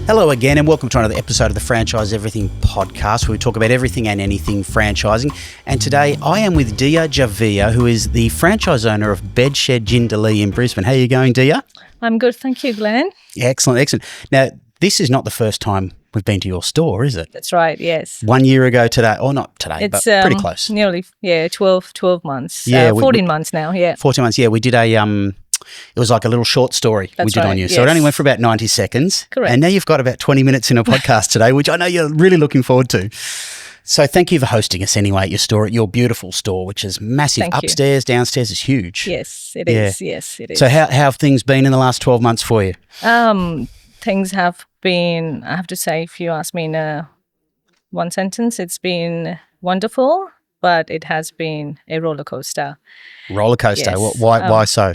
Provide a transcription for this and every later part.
Hello again and welcome to another episode of the Franchise Everything podcast where we talk about everything and anything franchising. And today I am with Diya Javiya, who is the franchise owner of Bedshed Jindalee in Brisbane. How are you going, Diya? I'm good, thank you, Glenn. Excellent, excellent. Now, this is not the first time we've been to your store, is it? That's right, yes. 1 year ago today, or not today, but pretty close. Nearly, 12 months. Yeah, 14 months now, yeah. 14 months, yeah. We did it was like a little short story we did on you. So it only went for about 90 seconds. Correct. And now you've got about 20 minutes in a podcast today, which I know you're really looking forward to. So thank you for hosting us anyway at your store, at your beautiful store, which is massive. Thank you. Upstairs, downstairs is huge. Yes, it is. Yes, it is. So how have things been in the last 12 months for you? Things have been, I have to say, if you ask me in one sentence, it's been wonderful, but it has been a roller coaster. Roller coaster. Yes. Why so?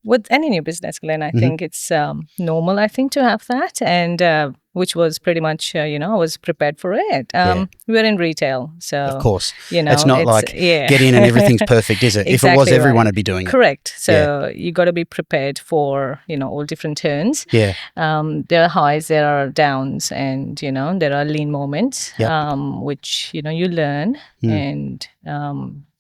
With any new business, Glenn, I think it's normal, I think, to have that. And which was pretty much, I was prepared for it. We were in retail. So, of course. It's not like get in and everything's perfect, is it? Exactly, if it was, everyone right. would be doing it. Correct. So you got to be prepared for, all different turns. Yeah. There are highs, there are downs, and, there are lean moments, which, you learn and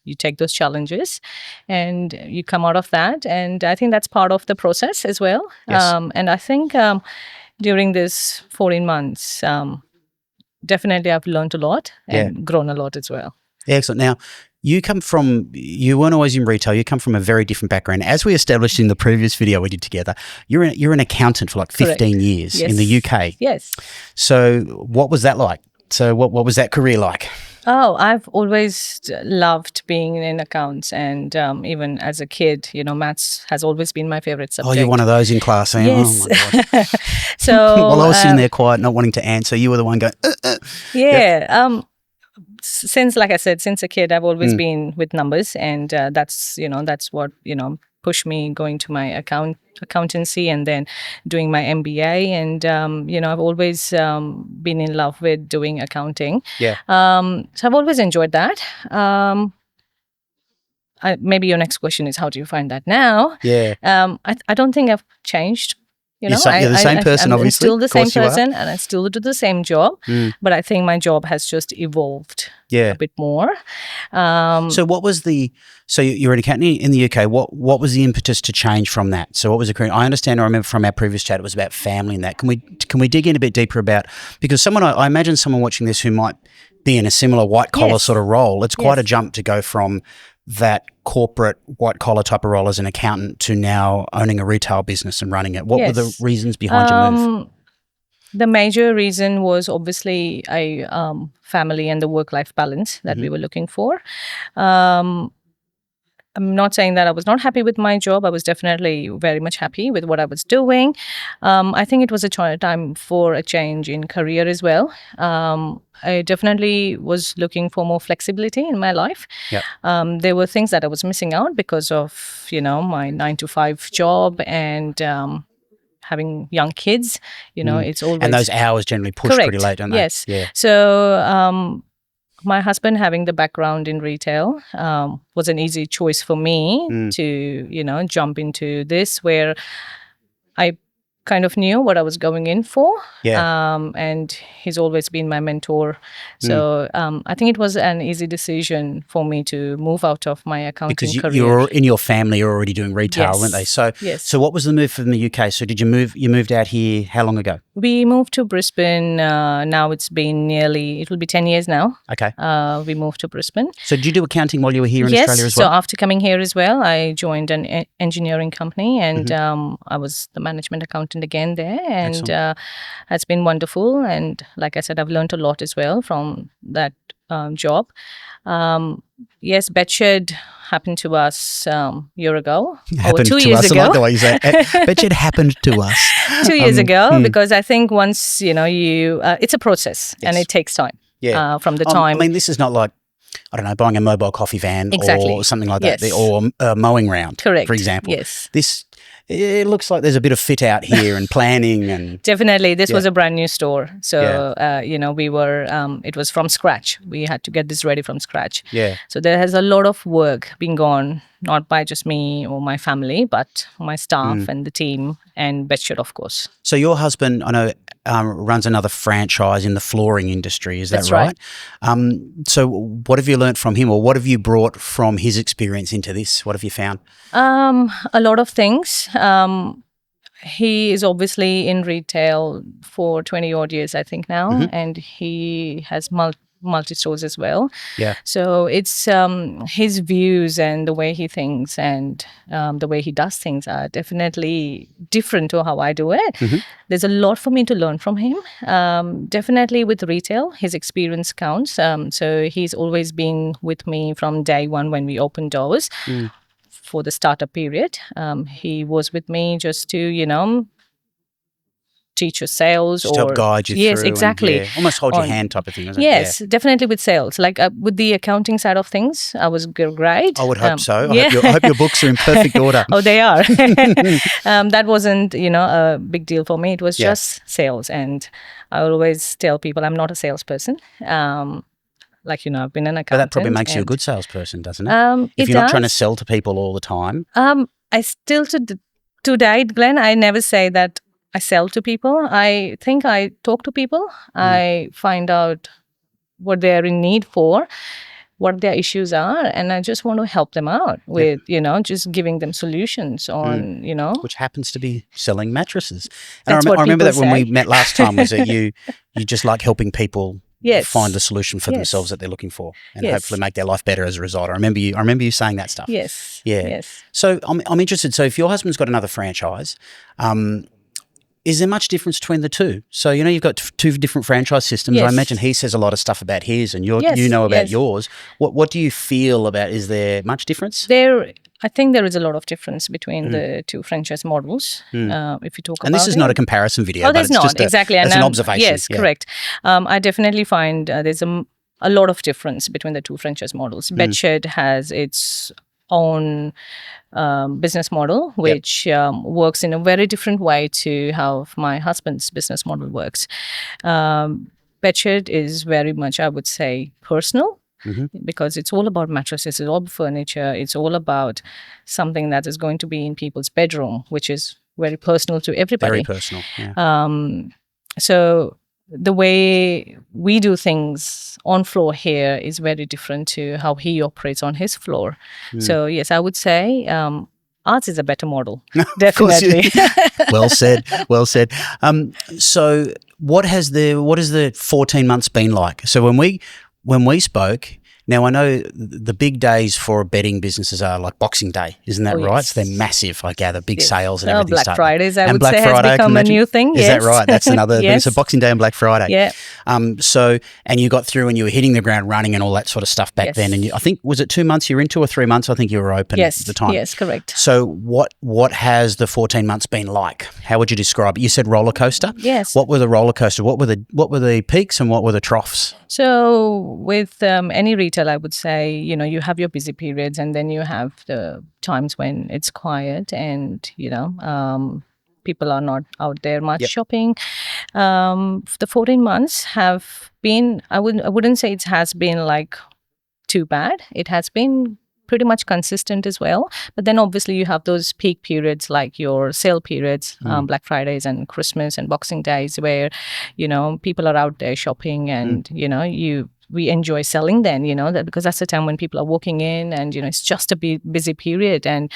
you take those challenges and you come out of that. And I think that's part of the process as well. Yes. And I think during this 14 months, definitely I've learned a lot and grown a lot as well. Excellent. Now, you weren't always in retail. You come from a very different background. As we established in the previous video we did together, you're an accountant for like 15 years in the UK. Yes. So what was that like? So what was that career like? Oh, I've always loved being in accounts, and even as a kid, maths has always been my favorite subject. Oh, you're one of those in class, eh? Yes. Oh my God. So while I was sitting there quiet, not wanting to answer, you were the one going, Yeah. Yep. Since, like I said, since a kid, I've always been with numbers, and that's what pushed me going to my accountancy and then doing my MBA. And I've always been in love with doing accounting. Yeah. So I've always enjoyed that. Maybe your next question is, how do you find that now? Yeah. I don't think I've changed. You're the same person, I'm obviously. still the same person, and I still do the same job. But I think my job has just evolved a bit more. So what was so you're an accountant in the UK. What was the impetus to change from that? So what was the career? I understand, I remember from our previous chat, it was about family and that. Can we dig in a bit deeper about, because I imagine someone watching this who might be in a similar white collar sort of role, it's quite a jump to go from that corporate white collar type of role as an accountant to now owning a retail business and running it. What were the reasons behind your move? The major reason was obviously a family and the work-life balance that we were looking for. I'm not saying that I was not happy with my job. I was definitely very much happy with what I was doing. I think it was a time for a change in career as well. I definitely was looking for more flexibility in my life. Yep. There were things that I was missing out because of, my 9-to-5 job and having young kids. It's always... And those hours generally push pretty late, don't they? Yes. Yeah. So my husband having the background in retail was an easy choice for me to, jump into this where I kind of knew what I was going in for. Yeah. And he's always been my mentor. So I think it was an easy decision for me to move out of my accounting career. You're in your family, you're already doing retail, weren't they? So, so what was the move from the UK? So you moved out here how long ago? We moved to Brisbane. Now it will be 10 years now. Okay. We moved to Brisbane. So did you do accounting while you were here in Australia as well? So after coming here as well, I joined an engineering company and I was the management accountant again there, and it's been wonderful. And like I said, I've learned a lot as well from that job. Yes, Bedshed happened to us year ago, or 2 years ago. I like the way you say it. Bedshed happened to us 2 years ago, because I think once it's a process and it takes time. Yeah, from the time. I mean, this is not like, I don't know, buying a mobile coffee van or something like that, Yes. or a mowing round, Correct. for example. Yes. It looks like there's a bit of fit out here and planning and... Definitely. This was a brand new store. So, we were, it was from scratch. We had to get this ready from scratch. Yeah. So there has a lot of work being gone not by just me or my family, but my staff and the team and Bedshed, of course. So your husband, I know, runs another franchise in the flooring industry. Is that That's right. So what have you learnt from him, or what have you brought from his experience into this? What have you found? A lot of things. He is obviously in retail for 20 odd years, I think now, and he has multi-stores as well. Yeah. So it's his views and the way he thinks and the way he does things are definitely different to how I do it. There's a lot for me to learn from him. Definitely with retail, his experience counts. So he's always been with me from day one when we opened doors. For the startup period. He was with me just to, teach us sales Just help guide you through. Yes, exactly. And, almost hold your hand type of thing, isn't it? Yes, definitely with sales. Like with the accounting side of things, I was great. I would hope so. I hope your books are in perfect order. Oh, they are. That wasn't, a big deal for me. It was just sales. And I always tell people I'm not a salesperson. I've been an accountant. But that probably makes you a good salesperson, doesn't it? If It you're not does. trying to sell to people all the time. I still to date, Glenn, I never say that I sell to people. I think I talk to people. I find out what they're in need for, what their issues are, and I just want to help them out with, just giving them solutions on, Which happens to be selling mattresses. That's I remember that people when we say. met last time was that you just like helping people Yes. find a solution for themselves that they're looking for, and hopefully make their life better as a result. I remember you saying that stuff. Yes. Yeah. Yes. So I'm interested. So if your husband's got another franchise, is there much difference between the two? So, you've got two different franchise systems. Yes. I imagine he says a lot of stuff about his and you know about yours. What do you feel about, is there much difference? I think there is a lot of difference between the two franchise models. If you talk about And this is not a comparison video. Oh, there's but it's not. just Exactly. It's an observation. Yes, correct. I definitely find there's a lot of difference between the two franchise models. Bedshed has its own business model, which works in a very different way to how my husband's business model works. Bedshed is very much, I would say, personal. Because it's all about mattresses, it's all about furniture, it's all about something that is going to be in people's bedroom, which is very personal to everybody. Very personal, yeah. So the way we do things on floor here is very different to how he operates on his floor. So yes, I would say ours is a better model, definitely. Well said. So what has the 14 months been like? So when we spoke, now I know the big days for bedding businesses are like Boxing Day, isn't that right? Yes. So they're massive, I gather, big sales and everything. Black Fridays, I would Black say, Friday, has become a new thing. Is that right? That's another thing. So Boxing Day and Black Friday. Yeah. So, and you got through and you were hitting the ground running and all that sort of stuff back then. And I think, was it 2 months you were into, or 3 months? I think you were open at the time. Yes, correct. So what has the 14 months been like? How would you describe it? You said roller coaster. Yes. What were the roller coaster? What were the peaks and what were the troughs? So with any retail, I would say, you have your busy periods and then you have the times when it's quiet and, people are not out there much shopping. The 14 months have been, I wouldn't say it has been like too bad. It has been pretty much consistent as well. But then obviously you have those peak periods like your sale periods, Black Fridays and Christmas and Boxing Days where, people are out there shopping and, we enjoy selling then, because that's the time when people are walking in and, it's just a busy period. And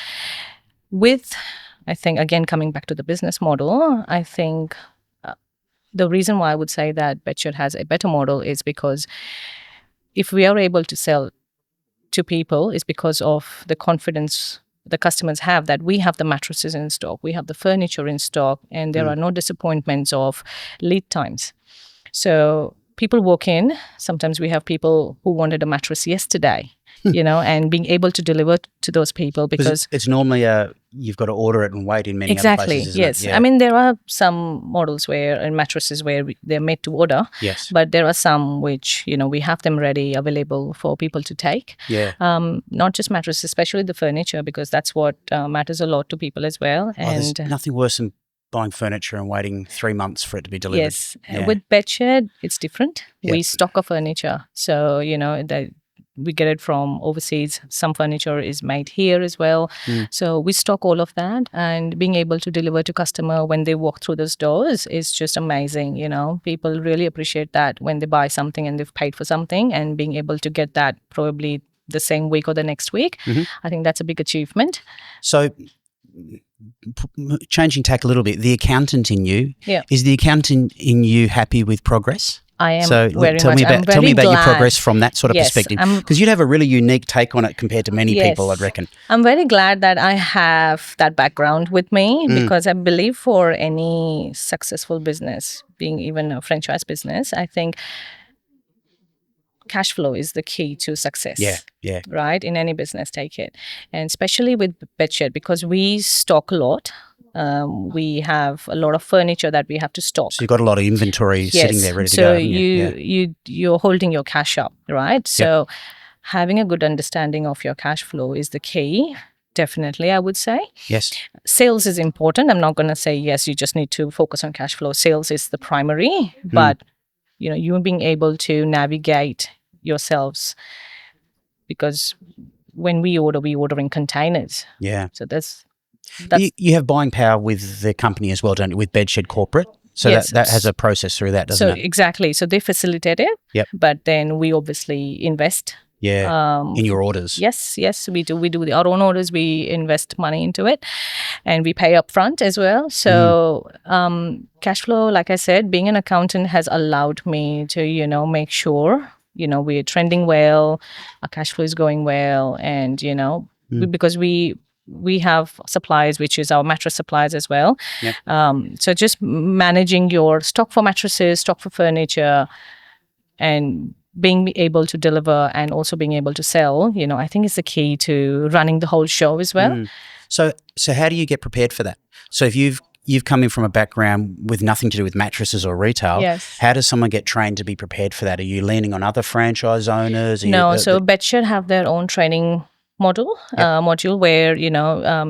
with, I think, again, coming back to the business model, I think the reason why I would say that Bedshed has a better model is because if we are able to sell to people is because of the confidence the customers have that we have the mattresses in stock, we have the furniture in stock, and there are no disappointments of lead times. So people walk in, sometimes we have people who wanted a mattress yesterday, and being able to deliver to those people because it's normally you've got to order it and wait in many other places, isn't yes. it? Yeah. I mean, there are some models and mattresses where they're made to order. Yes. But there are some which, we have them ready, available for people to take. Yeah. Not just mattresses, especially the furniture, because that's what matters a lot to people as well. There's nothing worse than buying furniture and waiting 3 months for it to be delivered. Yes. With Bedshed, it's different. Yeah. We stock our furniture. So, we get it from overseas. Some furniture is made here as well. So we stock all of that, and being able to deliver to customer when they walk through those doors is just amazing. People really appreciate that when they buy something and they've paid for something, and being able to get that probably the same week or the next week. I think that's a big achievement. So changing tack a little bit, the accountant in you, is the accountant in you happy with progress? I am so very tell much. Tell me about your progress from that sort of Yes, perspective, because you'd have a really unique take on it compared to many people, I'd reckon. I'm very glad that I have that background with me, because I believe for any successful business, being even a franchise business, I think cash flow is the key to success. Yeah. Right? In any business, take it. And especially with Bedshed, because we stock a lot. We have a lot of furniture that we have to stock. So you've got a lot of inventory sitting there ready to go. So you're holding your cash up, right? So having a good understanding of your cash flow is the key. Definitely, I would say. Yes. Sales is important. I'm not going to say, yes, you just need to focus on cash flow. Sales is the primary, but you being able to navigate yourselves, because when we order in containers. Yeah. So that's you have buying power with the company as well, don't you? With Bedshed Corporate. So yes, that has a process through that, doesn't it? Exactly. So they facilitate it. Yep. But then we obviously invest. In your orders. Yes, we do our own orders. We invest money into it, and we pay up front as well. So cash flow, like I said, being an accountant has allowed me to make sure we're trending well, our cash flow is going well, and because we have supplies, which is our mattress supplies as well. So just managing your stock for mattresses, stock for furniture, and being able to deliver and also being able to sell, I think is the key to running the whole show as well. So how do you get prepared for that? So if you've come in from a background with nothing to do with mattresses or retail, how does someone get trained to be prepared for that? Are you leaning on other franchise owners? No, so Bedshed have their own training module where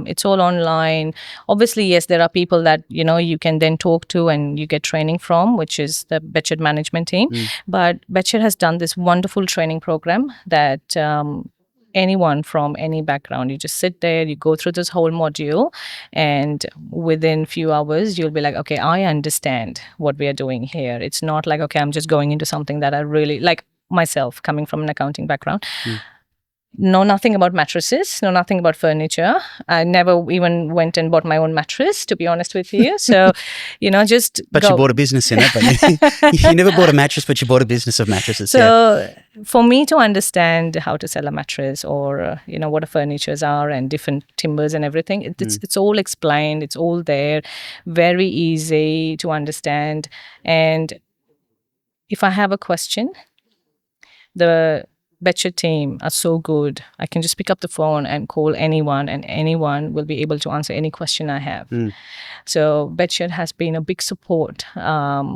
it's all online. Obviously, yes, there are people that you can then talk to and you get training from, which is the Bedshed management team. But Bedshed has done this wonderful training program that anyone from any background, you just sit there, you go through this whole module, and within few hours you'll be like, okay, I understand what we are doing here. It's not like, okay, I'm just going into something that I really like. Myself, coming from an accounting background, know nothing about mattresses, know nothing about furniture. I never even went and bought my own mattress, to be honest with you. So, just But you bought a business in it. But you never bought a mattress, but you bought a business of mattresses. So for me to understand how to sell a mattress, or, what the furnitures are and different timbers and everything, it's all explained. It's all there. Very easy to understand. And if I have a question, the Bedshed team are so good. I can just pick up the phone and call anyone, and anyone will be able to answer any question I have. So Bedshed has been a big support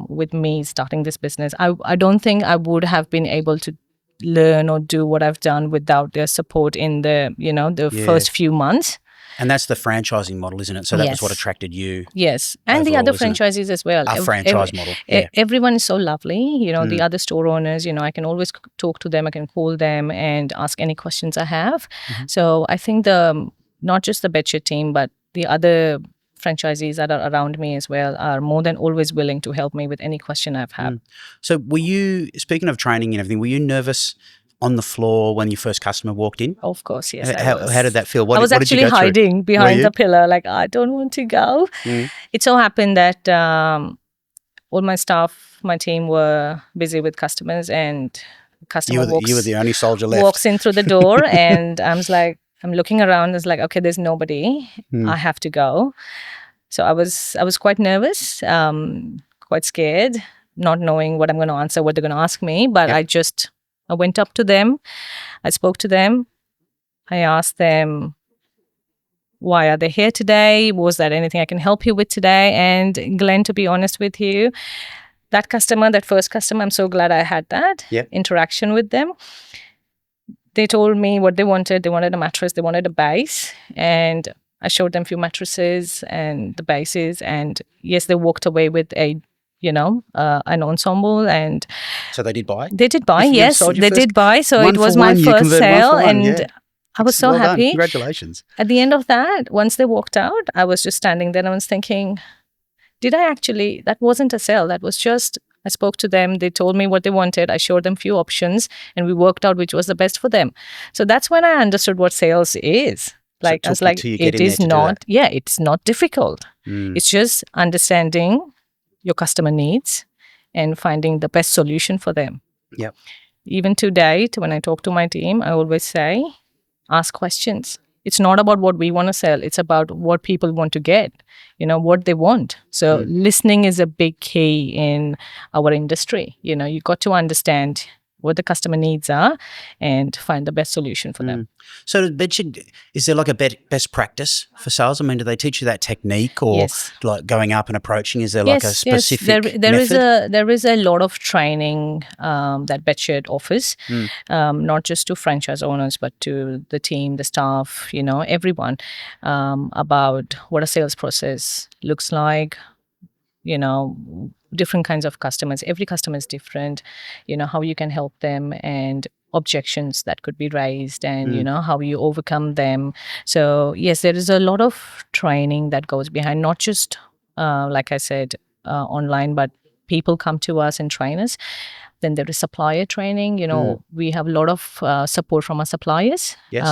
with me starting this business. I don't think I would have been able to learn or do what I've done without their support in the first few months. And that's the franchising model, isn't it? So that was what attracted you. Yes. And overall, the other franchisees as well. A franchise model. Everyone is so lovely. The other store owners, I can always talk to them. I can call them and ask any questions I have. So I think not just the Bedshed team, but the other franchisees that are around me as well are more than always willing to help me with any question I've had. So were you, speaking of training and everything, were you nervous on the floor when your first customer walked in? Of course, yes. How did that feel? I was actually hiding behind the pillar, like, I don't want to go. It so happened that all my staff, my team were busy with customers, and customer you were the only soldier left. Walks in through the door, and I'm looking around. It's like, okay, there's nobody. I have to go. So I was quite nervous, quite scared, not knowing what I'm going to answer, what they're going to ask me. But I went up to them. I spoke to them. I asked them, why are they here today? Was there anything I can help you with today? And Glenn, to be honest with you, that first customer, I'm so glad I had that interaction with them. They told me what they wanted. They wanted a mattress. They wanted a base. And I showed them a few mattresses and the bases. And yes, they walked away with a an ensemble, and So they did buy? they did buy. You've Yes, sold your they first- did buy. So one it was for my one, you first converted one sale, for one, and yeah. I was so Well done. happy. Congratulations. At the end of that, once they walked out, I was just standing there and I was thinking, did I actually, that wasn't a sale. That was just, I spoke to them. They told me what they wanted. I showed them few options and we worked out which was the best for them. So that's when I understood what sales is. Like, So it I was took you like, till you get it in there is to do not, that. yeah, it's not difficult. Mm. It's just understanding your customer needs and finding the best solution for them. Yep. Even to date, when I talk to my team, I always say, ask questions. It's not about what we want to sell. It's about what people want to get, what they want. So listening is a big key in our industry. You got to understand what the customer needs are and find the best solution for them. So Bedshed, is there like a best practice for sales? I mean, do they teach you that technique or Yes. like going up and approaching? Is there like a specific Yes. There method? is a lot of training that Bedshed offers, not just to franchise owners, but to the team, the staff, everyone, about what a sales process looks like, different kinds of customers. Every customer is different, how you can help them and objections that could be raised and, how you overcome them. So, yes, there is a lot of training that goes behind, not just, like I said, online, but people come to us and train us. Then there is supplier training. We have a lot of support from our suppliers. Yes.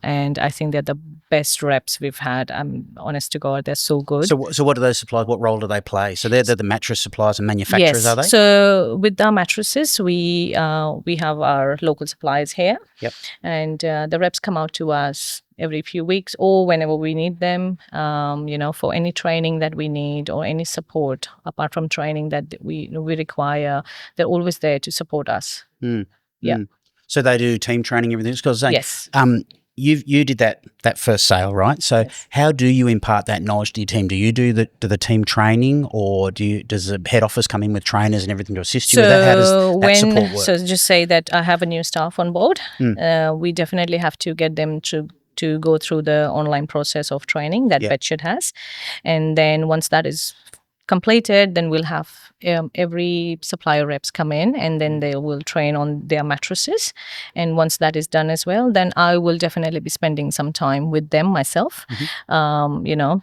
And I think they're the best reps we've had. I'm honest to God, they're so good. So what do those suppliers, what role do they play? So they're the mattress suppliers and manufacturers, are they? So with our mattresses, we have our local suppliers here. Yep. And the reps come out to us every few weeks or whenever we need them, for any training that we need or any support apart from training that we require. They're always there to support us. Yeah. So they do team training, everything. Because Yes. You did that first sale, right? So how do you impart that knowledge to your team? Do you do the team training, or does the head office come in with trainers and everything to assist you with that? How does that support work? So just say that I have a new staff on board. We definitely have to get them to go through the online process of training that Bedshed has, and then once that is completed, then we'll have every supplier reps come in and then they will train on their mattresses. And once that is done as well, then I will definitely be spending some time with them myself,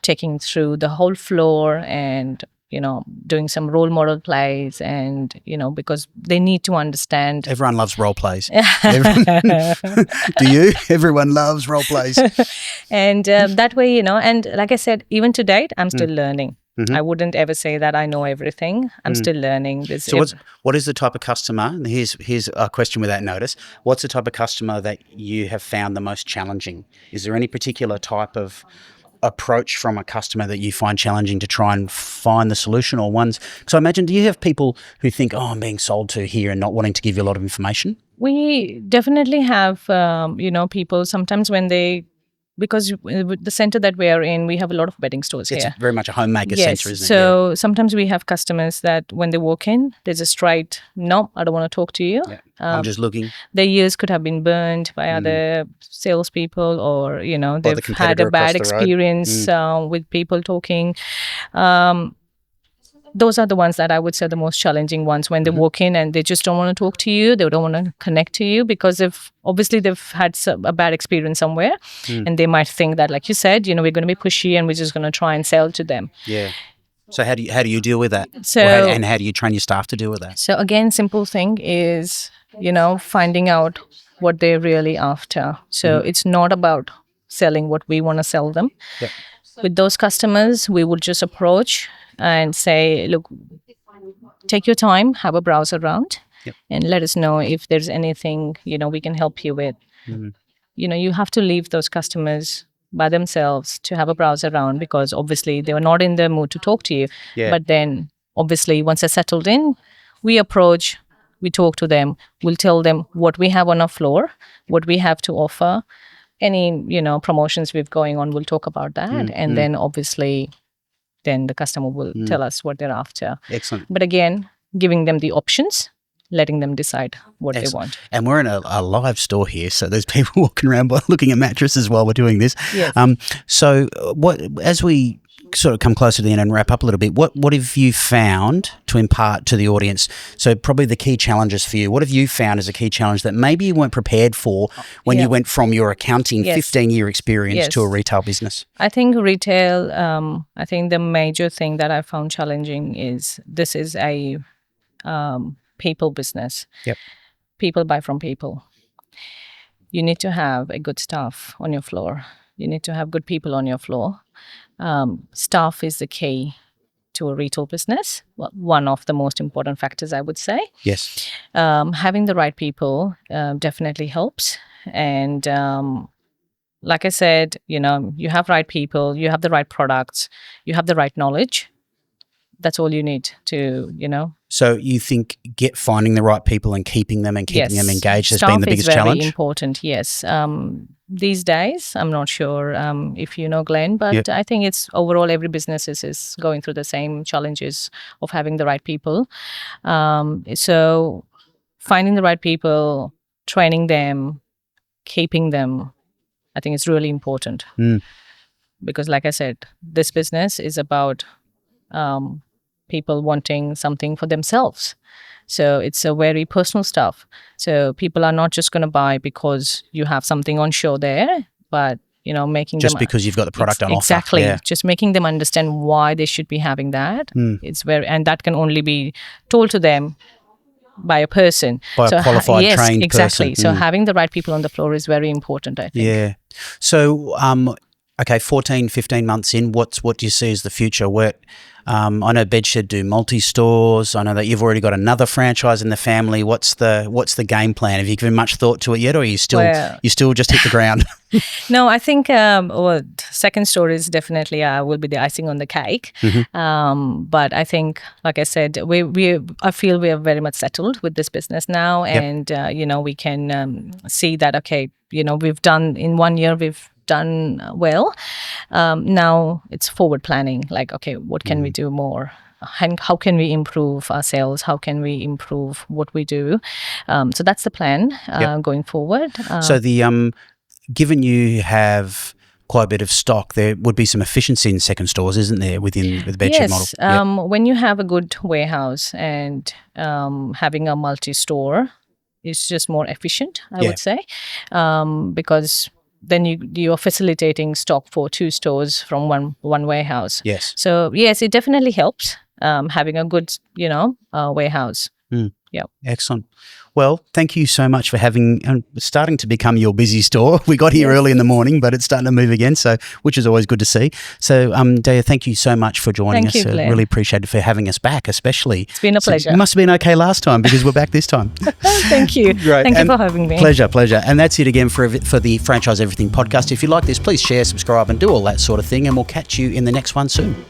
taking through the whole floor and doing some role model plays and, because they need to understand. Everyone loves role plays. Do you? Everyone loves role plays. And that way, and like I said, even to date, I'm still learning. I wouldn't ever say that I know everything. I'm still learning. So what is the type of customer? And here's a question without notice. What's the type of customer that you have found the most challenging? Is there any particular type of approach from a customer that you find challenging to try and find the solution, or ones? Because I imagine, do you have people who think, oh, I'm being sold to here and not wanting to give you a lot of information? We definitely have, people sometimes when because with the center that we are in, we have a lot of bedding stores here. It's very much a homemaker center, isn't it? So sometimes we have customers that when they walk in, they just write, no, I don't want to talk to you. Yeah. I'm just looking. Their ears could have been burned by other salespeople, or, they've had a bad experience with people talking. Those are the ones that I would say the most challenging ones, when they walk in and they just don't want to talk to you. They don't want to connect to you because they've had a bad experience somewhere, and they might think that, like you said, we're going to be pushy and we're just going to try and sell to them. Yeah. So how do you deal with that? So, and how do you train your staff to deal with that? So again, simple thing is, finding out what they're really after. So it's not about selling what we want to sell them. Yep. With those customers, we would just approach and say, look, take your time, have a browse around, and let us know if there's anything, we can help you with. You have to leave those customers by themselves to have a browse around, because obviously they were not in the mood to talk to you. Yeah. But then obviously once they're settled in, we approach, we talk to them, we'll tell them what we have on our floor, what we have to offer, any, promotions we've going on, we'll talk about that. And then obviously then the customer will tell us what they're after. Excellent. But again, giving them the options letting them decide what they want. And we're in a live store here, so there's people walking around looking at mattresses while we're doing this. Yes. So as we sort of come closer to the end and wrap up a little bit, what have you found to impart to the audience? So probably the key challenges for you. What have you found as a key challenge that maybe you weren't prepared for when you went from your accounting 15-year experience to a retail business? I think retail, I think the major thing that I found challenging is this is a people business. Yep. People buy from people. You need to have a good staff on your floor. You need to have good people on your floor. Staff is the key to a retail business. Well, one of the most important factors, I would say. Yes. Having the right people definitely helps. And like I said, you have right people, you have the right products, you have the right knowledge. That's all you need to, So you think finding the right people and keeping them and keeping them engaged has been the biggest challenge? Staff is very important, yes. These days, I'm not sure if you know Glenn, but I think it's overall every business is going through the same challenges of having the right people. So finding the right people, training them, keeping them, I think it's really important. Because like I said, this business is about people wanting something for themselves. So it's a very personal stuff. So people are not just going to buy because you have something on show there, but making just them because you've got the product on offer. Exactly. Just making them understand why they should be having that. It's and that can only be told to them by a person. By a qualified, trained exactly. person. So having the right people on the floor is very important, I think. Yeah. So, 14, 15 months in, what do you see as the future? I know Bedshed do multi-stores. I know that you've already got another franchise in the family. What's the game plan? Have you given much thought to it yet, or are you still just hit the ground? No, I think second store is definitely will be the icing on the cake. But I think, like I said, I feel we are very much settled with this business now, and we can see that we've done in 1 year we've done well. Now it's forward planning, like, what can we do more? And how can we improve our sales? How can we improve what we do? So that's the plan going forward. So given you have quite a bit of stock, there would be some efficiency in second stores, isn't there, with the Bedshed model? Yes. When you have a good warehouse and having a multi-store, it's just more efficient, I would say, because then you're facilitating stock for 2 stores from one warehouse. Yes. So yes, it definitely helps having a good warehouse. Yeah. Excellent. Well, thank you so much for starting to become your busy store. We got here early in the morning, but it's starting to move again, which is always good to see. So, Diya, thank you so much for joining us. Thank you, Glenn. Really appreciate it for having us back, especially. It's been a pleasure. It must have been okay last time because we're back this time. Thank you. Great. Thank you for having me. Pleasure. And that's it again for the Franchise Everything podcast. If you like this, please share, subscribe, and do all that sort of thing, and we'll catch you in the next one soon.